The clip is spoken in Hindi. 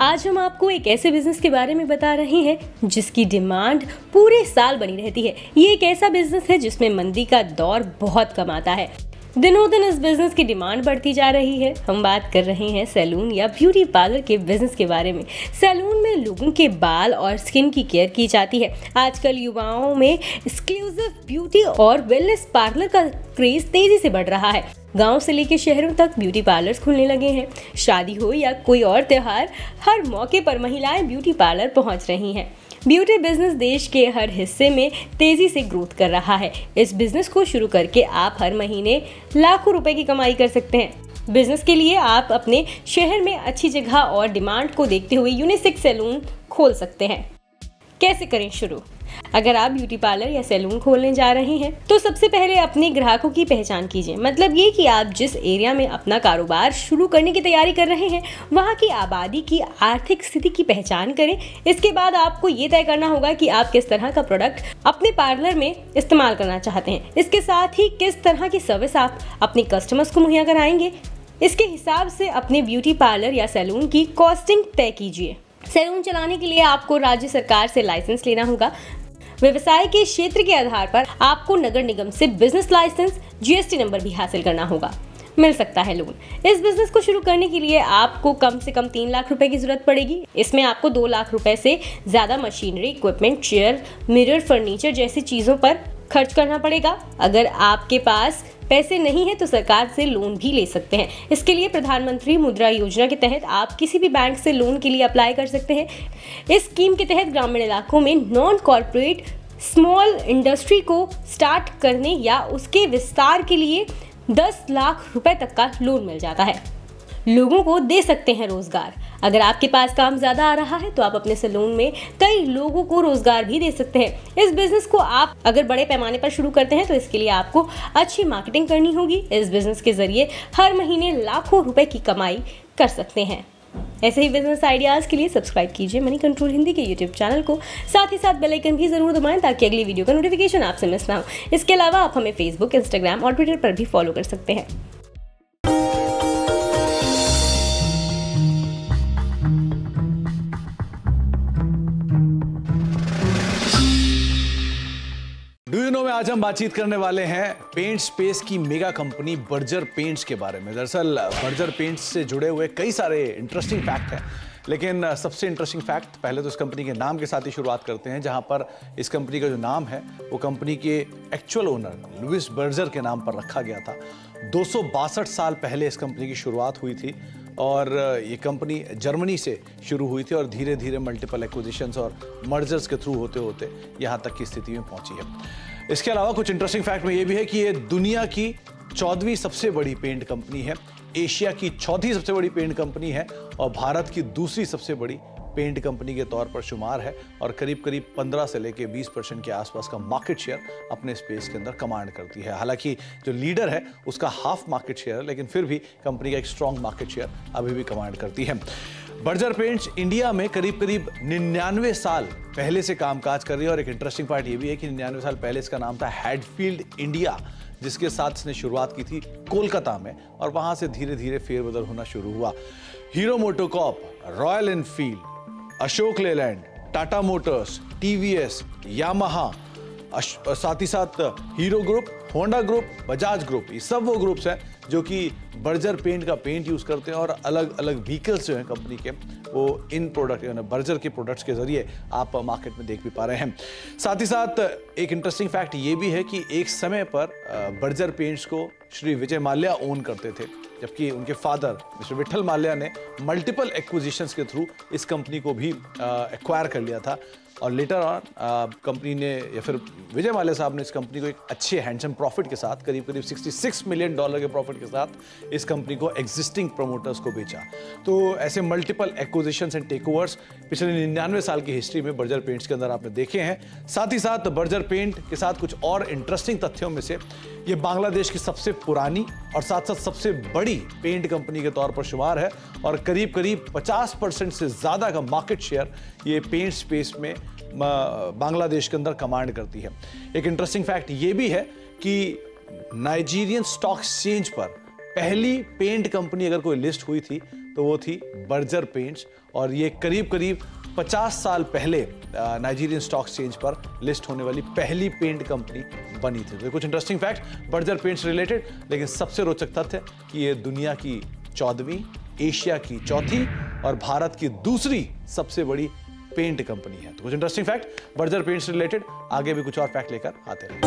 आज हम आपको एक ऐसे बिजनेस के बारे में बता रहे हैं जिसकी डिमांड पूरे साल बनी रहती है। ये एक ऐसा बिजनेस है जिसमें मंदी का दौर बहुत कम आता है। दिनों दिन इस बिजनेस की डिमांड बढ़ती जा रही है। हम बात कर रहे हैं सैलून या ब्यूटी पार्लर के बिजनेस के बारे में। सैलून में लोगों के बाल और स्किन की केयर की जाती है। आजकल युवाओं में एक्सक्लूसिव ब्यूटी और वेलनेस पार्लर का क्रेज तेजी से बढ़ रहा है। गांव से लेकर शहरों तक ब्यूटी पार्लर्स खुलने लगे हैं। शादी हो या कोई और त्योहार, हर मौके पर महिलाएं ब्यूटी पार्लर पहुंच रही हैं। ब्यूटी बिजनेस देश के हर हिस्से में तेजी से ग्रोथ कर रहा है। इस बिजनेस को शुरू करके आप हर महीने लाखों रुपए की कमाई कर सकते हैं। बिजनेस के लिए आप अपने शहर में अच्छी जगह और डिमांड को देखते हुए यूनिसेक्स सैलून खोल सकते हैं। कैसे करें शुरू? अगर आप ब्यूटी पार्लर या सैलून खोलने जा रहे हैं तो सबसे पहले अपने ग्राहकों की पहचान कीजिए। मतलब ये कि आप जिस एरिया में अपना कारोबार शुरू करने की तैयारी कर रहे हैं वहाँ की आबादी की आर्थिक स्थिति की पहचान करें। इसके बाद आपको ये तय करना होगा कि आप किस तरह का प्रोडक्ट अपने पार्लर में इस्तेमाल करना चाहते हैं। इसके साथ ही किस तरह की सर्विस आप अपने कस्टमर्स को मुहैया कराएंगे। इसके हिसाब से अपने ब्यूटी पार्लर या सैलून की कॉस्टिंग तय कीजिए। सैलून चलाने के लिए आपको राज्य सरकार से लाइसेंस लेना होगा। व्यवसाय के क्षेत्र के आधार पर आपको नगर निगम से बिजनेस लाइसेंस, जीएसटी नंबर भी हासिल करना होगा। मिल सकता है लोन। इस बिजनेस को शुरू करने के लिए आपको कम से कम 3 लाख रुपए की जरूरत पड़ेगी। इसमें आपको 2 लाख रुपए से ज्यादा machinery, equipment, chair, mirror, furniture जैसी चीजों पर खर्च करना पड़ेगा। अगर आपके पास पैसे नहीं है तो सरकार से लोन भी ले सकते हैं। इसके लिए प्रधानमंत्री मुद्रा योजना के तहत आप किसी भी बैंक से लोन के लिए अप्लाई कर सकते हैं। इस स्कीम के तहत ग्रामीण इलाकों में नॉन कॉर्पोरेट स्मॉल इंडस्ट्री को स्टार्ट करने या उसके विस्तार के लिए 10 लाख रुपए तक का लोन मिल जाता है। लोगों को दे सकते हैं रोजगार। अगर आपके पास काम ज्यादा आ रहा है तो आप अपने सैलून में कई लोगों को रोजगार भी दे सकते हैं। इस बिजनेस को आप अगर बड़े पैमाने पर शुरू करते हैं तो इसके लिए आपको अच्छी मार्केटिंग करनी होगी। इस बिजनेस के जरिए हर महीने लाखों रुपए की कमाई कर सकते हैं। ऐसे ही बिजनेस आइडियाज के लिए सब्सक्राइब कीजिए मनी कंट्रोल हिंदी के यूट्यूब चैनल को। साथ ही साथ बेल आइकन भी जरूर दबाएं ताकि अगली वीडियो का नोटिफिकेशन आपसे मिस ना हो। इसके अलावा आप हमें फेसबुक, इंस्टाग्राम और ट्विटर पर भी फॉलो कर सकते हैं। डू यू नो में आज हम बातचीत करने वाले हैं पेंट स्पेस की मेगा कंपनी बर्जर पेंट्स के बारे में। दरअसल बर्जर पेंट्स से जुड़े हुए कई सारे इंटरेस्टिंग फैक्ट हैं, लेकिन सबसे इंटरेस्टिंग फैक्ट पहले तो इस कंपनी के नाम के साथ ही शुरुआत करते हैं, जहां पर इस कंपनी का जो नाम है वो कंपनी के एक्चुअल ओनर लुइस बर्जर के नाम पर रखा गया था। 262 साल पहले इस कंपनी की शुरुआत हुई थी और ये कंपनी जर्मनी से शुरू हुई थी और धीरे धीरे मल्टीपल एक्विजिशंस और मर्जर्स के थ्रू होते होते यहाँ तक की स्थिति में पहुंची है। इसके अलावा कुछ इंटरेस्टिंग फैक्ट में ये भी है कि ये दुनिया की 14वीं सबसे बड़ी पेंट कंपनी है, एशिया की 4थी सबसे बड़ी पेंट कंपनी है और भारत की दूसरी सबसे बड़ी पेंट कंपनी के तौर पर शुमार है और करीब करीब 15 से लेकर 20% के आसपास का मार्केट शेयर अपने स्पेस के अंदर कमांड करती है। हालांकि जो लीडर है उसका हाफ मार्केट शेयर है, लेकिन फिर भी कंपनी का एक स्ट्रॉन्ग मार्केट शेयर अभी भी कमांड करती है। बर्जर पेंट्स इंडिया में करीब करीब 99 साल पहले से कामकाज कर रही है और एक इंटरेस्टिंग पार्ट ये भी है कि 99 साल पहले इसका नाम था हैडफील्ड इंडिया, जिसके साथ इसने शुरुआत की थी कोलकाता में और वहां से धीरे धीरे फेरबदल होना शुरू हुआ। Hero MotoCorp, royal Enfield, Ashok Leyland, Tata Motors, TVS, Yamaha, साथ ही साथ hero group, Honda group, Bajaj group, ये सब वो ग्रुप्स हैं जो कि बर्जर पेंट का पेंट यूज करते हैं और अलग अलग व्हीकल्स जो हैं कंपनी के वो इन प्रोडक्ट बर्जर के प्रोडक्ट्स के जरिए आप मार्केट में देख भी पा रहे हैं। साथ ही साथ एक इंटरेस्टिंग फैक्ट ये भी है कि एक समय पर बर्जर पेंट्स को श्री विजय माल्या ओन करते थे, जबकि उनके फादर मिस्टर विठल माल्या ने मल्टीपल एक्विजिशंस के थ्रू इस कंपनी को भी एक्वायर कर लिया था और लेटर ऑन कंपनी ने या फिर विजय माल्या साहब ने इस कंपनी को एक अच्छे हैंडसम प्रॉफिट के साथ करीब करीब $66 मिलियन के प्रॉफिट के साथ इस कंपनी को एग्जिस्टिंग प्रमोटर्स को बेचा। तो ऐसे मल्टीपल एक्विजिशंस एंड टेकओवर्स पिछले 99 साल की हिस्ट्री में बर्जर पेंट्स के अंदर आपने देखे हैं। साथ ही साथ बर्जर पेंट के साथ कुछ और इंटरेस्टिंग तथ्यों में से ये बांग्लादेश की सबसे पुरानी और साथ साथ सबसे बड़ी पेंट कंपनी के तौर पर शुमार है और करीब करीब 50% से ज़्यादा का मार्केट शेयर ये पेंट स्पेस में बांग्लादेश के अंदर कमांड करती है। एक इंटरेस्टिंग फैक्ट ये भी है कि नाइजीरियन स्टॉक एक्सचेंज पर पहली पेंट कंपनी अगर कोई लिस्ट हुई थी तो वो थी बर्जर पेंट्स, और ये करीब करीब 50 साल पहले नाइजीरियन स्टॉक एक्सचेंज पर लिस्ट होने वाली पहली पेंट कंपनी बनी थी। तो कुछ interesting fact Berger paints related, लेकिन सबसे रोचक तथ्य कि ये दुनिया की 14वीं, एशिया की चौथी और भारत की दूसरी सबसे बड़ी पेंट कंपनी है। तो कुछ interesting fact Berger paints related, आगे भी कुछ और फैक्ट लेकर आते हैं।